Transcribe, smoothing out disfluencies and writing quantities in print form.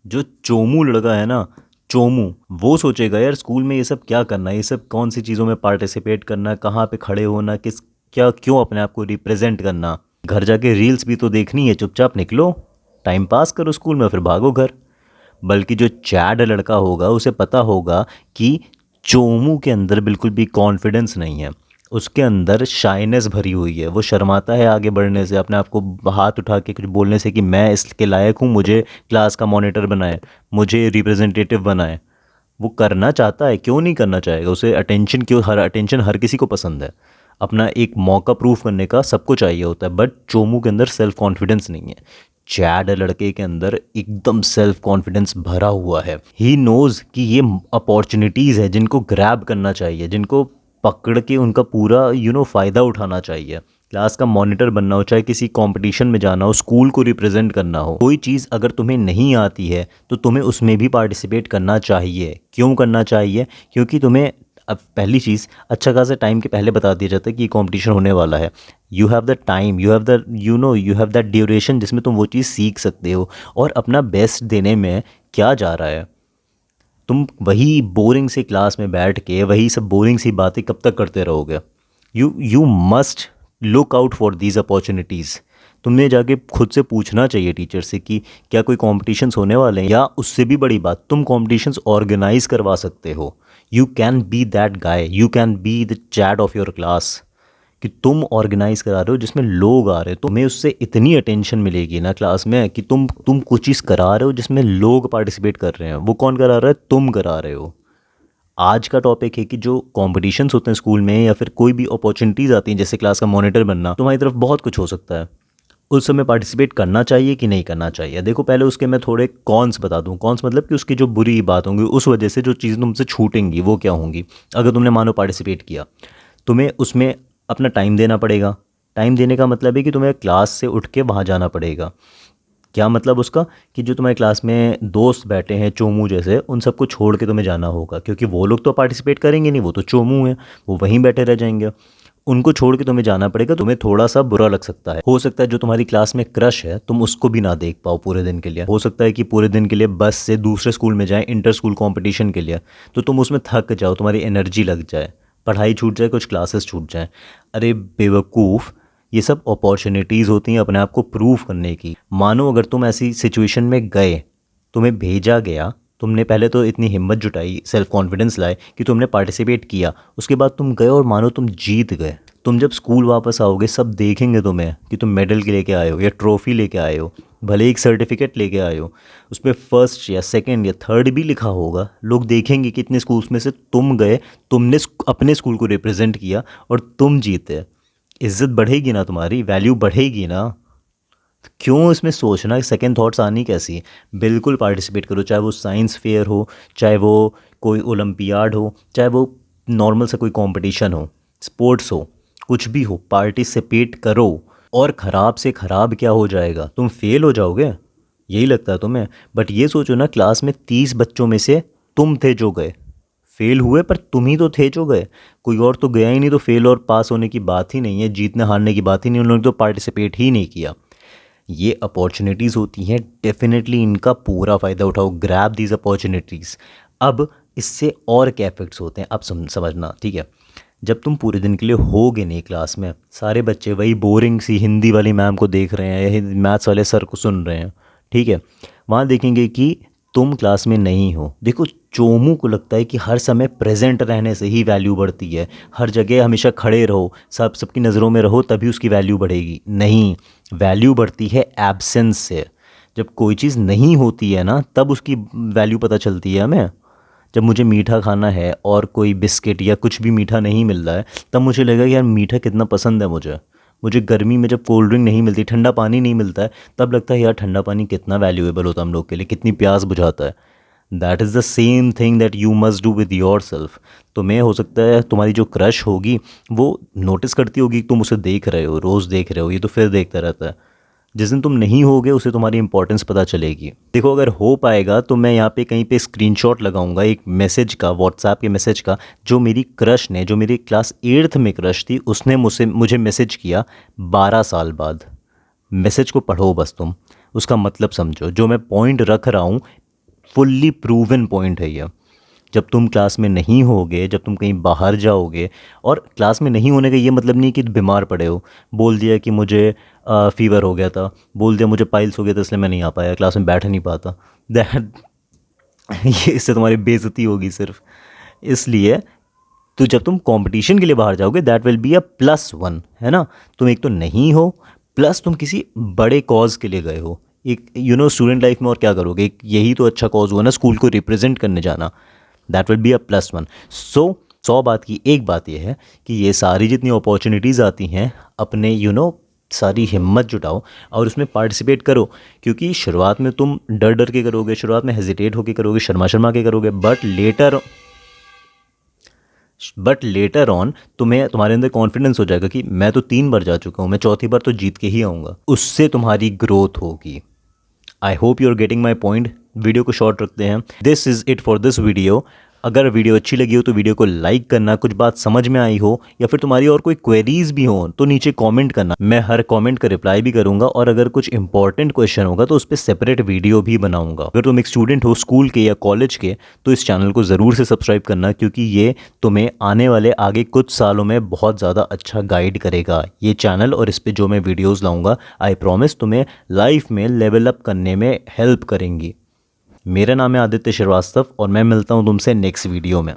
जो चोमू लड़का है ना, चोमू, वो सोचेगा यार स्कूल में ये सब क्या करना है, ये सब कौन सी चीज़ों में पार्टिसिपेट करना है, कहाँ पे खड़े होना, किस क्या क्यों अपने आप को रिप्रेजेंट करना। घर जाके रील्स भी तो देखनी है, चुपचाप निकलो, टाइम पास करो स्कूल में, फिर भागो घर। बल्कि जो चैड लड़का होगा उसे पता होगा कि चोमू के अंदर बिल्कुल भी कॉन्फिडेंस नहीं है, उसके अंदर शाइनेस भरी हुई है, वो शर्माता है आगे बढ़ने से, अपने आप को हाथ उठा के कुछ बोलने से कि मैं इसके लायक हूँ, मुझे क्लास का मॉनिटर बनाए, मुझे रिप्रेजेंटेटिव बनाए। वो करना चाहता है, क्यों नहीं करना चाहेगा, उसे अटेंशन, क्यों, हर अटेंशन हर किसी को पसंद है। अपना एक मौका प्रूफ करने का सबको चाहिए होता है, बट चोमू के अंदर सेल्फ कॉन्फिडेंस नहीं है। चैड लड़के के अंदर एकदम सेल्फ कॉन्फिडेंस भरा हुआ है। ही नोज़ कि ये अपॉर्चुनिटीज़ है जिनको ग्रैब करना चाहिए, जिनको पकड़ के उनका पूरा फ़ायदा उठाना चाहिए। क्लास का मॉनिटर बनना हो, चाहे किसी कंपटीशन में जाना हो, स्कूल को रिप्रेजेंट करना हो, कोई चीज़ अगर तुम्हें नहीं आती है तो तुम्हें उसमें भी पार्टिसिपेट करना चाहिए। क्यों करना चाहिए? क्योंकि तुम्हें अब पहली चीज़ अच्छा खासा टाइम के पहले बता दिया जाता है कि ये कंपटीशन होने वाला है। You have the time, you have the you have that duration जिसमें तुम वो चीज़ सीख सकते हो और अपना बेस्ट देने में क्या जा रहा है। तुम वही बोरिंग सी क्लास में बैठ के वही सब बोरिंग सी बातें कब तक करते रहोगे? You must look out for these opportunities. तुमने जाके खुद से पूछना चाहिए टीचर से कि क्या कोई कॉम्पिटिशन्स होने वाले हैं, या उससे भी बड़ी बात, तुम कॉम्पिटिशन्स ऑर्गेनाइज करवा सकते हो। You can be that guy, you can be the chat off your class, कि तुम ऑर्गेनाइज करा रहे हो जिसमें लोग आ रहे हो, तुम्हें उससे इतनी अटेंशन मिलेगी ना क्लास में कि तुम कुछ चीज़ करा रहे हो जिसमें लोग पार्टिसिपेट कर रहे हैं। वो कौन करा रहा है? तुम करा रहे हो। आज का टॉपिक है कि जो कॉम्पिटिशन्स होते हैं स्कूल में, या फिर कोई भी अपॉर्चुनिटीज़ आती हैं जैसे क्लास का मॉनिटर बनना, तुम्हारी तरफ बहुत कुछ हो सकता है। उस समय पार्टिसिपेट करना चाहिए कि नहीं करना चाहिए? देखो, पहले उसके मैं थोड़े कॉन्स बता दूं। कॉन्स मतलब कि उसकी जो बुरी बात होंगी, उस वजह से जो चीज़ें तुमसे छूटेंगी वो क्या होंगी। अगर तुमने मानो पार्टिसिपेट किया, तुम्हें उसमें अपना टाइम देना पड़ेगा। टाइम देने का मतलब है कि तुम्हें क्लास से उठ के वहाँ जाना पड़ेगा। क्या मतलब उसका? कि जो तुम्हारी क्लास में दोस्त बैठे हैं चोमू जैसे, उन सबको छोड़ के तुम्हें जाना होगा, क्योंकि वो लोग तो पार्टिसिपेट करेंगे नहीं, वो तो चोमू हैं, वो वहीं बैठे रह जाएंगे। उनको छोड़ के तुम्हें जाना पड़ेगा। तुम्हें थोड़ा सा बुरा लग सकता है, हो सकता है जो तुम्हारी क्लास में क्रश है तुम उसको भी ना देख पाओ पूरे दिन के लिए। हो सकता है कि पूरे दिन के लिए बस से दूसरे स्कूल में जाए इंटर स्कूल कंपटीशन के लिए, तो तुम उसमें थक जाओ, तुम्हारी एनर्जी लग जाए, पढ़ाई छूट जाए, कुछ क्लासेस छूट जाए। अरे बेवकूफ़, ये सब अपॉर्चुनिटीज़ होती हैं अपने आप को प्रूव करने की। मानो अगर तुम ऐसी सिचुएशन में गए, तुम्हें भेजा गया, तुमने पहले तो इतनी हिम्मत जुटाई, सेल्फ कॉन्फिडेंस लाए कि तुमने पार्टिसिपेट किया, उसके बाद तुम गए और मानो तुम जीत गए। तुम जब स्कूल वापस आओगे सब देखेंगे तुम्हें कि तुम मेडल के लेके आए हो या ट्रॉफी लेके आए हो, भले एक सर्टिफिकेट लेके आए हो, उस पर फर्स्ट या सेकंड या थर्ड भी लिखा होगा। लोग देखेंगे कि इतने स्कूल्स में से तुम गए, तुमने अपने स्कूल को रिप्रेजेंट किया और तुम जीते। इज्जत बढ़ेगी ना, तुम्हारी वैल्यू बढ़ेगी ना। क्यों इसमें सोचना, सेकंड थॉट्स आनी कैसी? बिल्कुल पार्टिसिपेट करो, चाहे वो साइंस फेयर हो, चाहे वो कोई ओलंपियाड हो, चाहे वो नॉर्मल सा कोई कंपटीशन हो, स्पोर्ट्स हो, कुछ भी हो, पार्टिसिपेट करो। और ख़राब से ख़राब क्या हो जाएगा? तुम फेल हो जाओगे, यही लगता है तुम्हें? बट ये सोचो ना, क्लास में 30 बच्चों में से तुम थे जो गए। फेल हुए पर तुम ही तो थे जो गए, कोई और तो गया ही नहीं। तो फेल और पास होने की बात ही नहीं है, जीतने हारने की बात ही नहीं, उन लोगों ने तो पार्टिसिपेट ही नहीं किया। ये अपॉर्चुनिटीज़ होती हैं, डेफिनेटली इनका पूरा फ़ायदा उठाओ, ग्रैब दीज अपॉर्चुनिटीज़। अब इससे और क्या इफेक्ट्स होते हैं अब समझना, ठीक है? जब तुम पूरे दिन के लिए होगे नहीं क्लास में, सारे बच्चे वही बोरिंग सी हिंदी वाली मैम को देख रहे हैं या मैथ्स वाले सर को सुन रहे हैं, ठीक है, वहाँ देखेंगे कि तुम क्लास में नहीं हो। देखो, चोमू को लगता है कि हर समय प्रेजेंट रहने से ही वैल्यू बढ़ती है, हर जगह हमेशा खड़े रहो, सबकी नज़रों में रहो, तभी उसकी वैल्यू बढ़ेगी। नहीं, वैल्यू बढ़ती है एब्सेंस से। जब कोई चीज़ नहीं होती है ना, तब उसकी वैल्यू पता चलती है हमें। जब मुझे मीठा खाना है और कोई बिस्किट या कुछ भी मीठा नहीं मिल रहा है, तब मुझे लगा कि यार मीठा कितना पसंद है मुझे। मुझे गर्मी में जब कोल्ड ड्रिंक नहीं मिलती, ठंडा पानी नहीं मिलता है, तब लगता है यार ठंडा पानी कितना वैल्यूएबल होता है हम लोग के लिए, कितनी प्यास बुझाता है। That is the same thing that you must do with your self. तुम्हें हो सकता है तुम्हारी जो क्रश होगी वो नोटिस करती होगी कि तुम उसे देख रहे हो, रोज़ देख रहे हो, ये तो फिर देखता रहता है। जिस दिन तुम नहीं होगे उसे तुम्हारी इंपॉर्टेंस पता चलेगी। देखो, अगर हो पाएगा तो मैं यहाँ पे कहीं पे स्क्रीनशॉट लगाऊंगा एक मैसेज का, व्हाट्सएप के मैसेज का, जो मेरी क्रश ने, जो मेरी क्लास 8th में क्रश थी, उसने मुझे मैसेज किया 12 साल बाद। मैसेज को पढ़ो बस तुम, उसका मतलब समझो। जो मैं पॉइंट रख रहा हूँ, फुल्ली प्रूवन पॉइंट है ये। जब तुम क्लास में नहीं होगे, जब तुम कहीं बाहर जाओगे, और क्लास में नहीं होने का ये मतलब नहीं कि बीमार पड़े हो, बोल दिया कि मुझे फीवर हो गया था, बोल दिया मुझे पाइल्स हो गया था इसलिए मैं नहीं आ पाया, क्लास में बैठ नहीं पाता, दैट ये इससे तुम्हारी बेइज्जती होगी सिर्फ। इसलिए तो जब तुम कंपटीशन के लिए बाहर जाओगे दैट विल बी अ +1, है ना। तुम एक तो नहीं हो, प्लस तुम किसी बड़े कॉज के लिए गए हो। एक स्टूडेंट लाइफ में और क्या करोगे, एक यही तो अच्छा कॉज हुआ ना, स्कूल को रिप्रेजेंट करने जाना। That will be a +1। सो 100 बात की एक बात यह है कि ये सारी जितनी अपॉर्चुनिटीज़ आती हैं, अपने सारी हिम्मत जुटाओ और उसमें पार्टिसिपेट करो। क्योंकि शुरुआत में तुम डर डर के करोगे, शुरुआत में हेजिटेट होके करोगे, शर्मा शर्मा के करोगे, बट लेटर ऑन तुम्हें तुम्हारे अंदर कॉन्फिडेंस हो जाएगा कि मैं तो 3 बार जा चुका हूँ, मैं चौथी बार तो जीत के ही आऊँगा। उससे तुम्हारी ग्रोथ होगी। I hope you are getting my point. Video को शॉर्ट रखते हैं। This is it for this video. अगर वीडियो अच्छी लगी हो तो वीडियो को लाइक करना, कुछ बात समझ में आई हो या फिर तुम्हारी और कोई क्वेरीज भी हो तो नीचे कमेंट करना, मैं हर कमेंट का रिप्लाई भी करूंगा। और अगर कुछ इंपॉर्टेंट क्वेश्चन होगा तो उस पर सेपरेट वीडियो भी बनाऊंगा। अगर तुम एक स्टूडेंट हो स्कूल के या कॉलेज के तो इस चैनल को ज़रूर से सब्सक्राइब करना, क्योंकि ये तुम्हें आने वाले आगे कुछ सालों में बहुत ज़्यादा अच्छा गाइड करेगा ये चैनल। और इस पर जो मैं वीडियोज़ लाऊंगा आई प्रॉमिस तुम्हें लाइफ में लेवल अप करने में हेल्प करेंगी। मेरा नाम है आदित्य श्रीवास्तव और मैं मिलता हूँ तुमसे नेक्स्ट वीडियो में।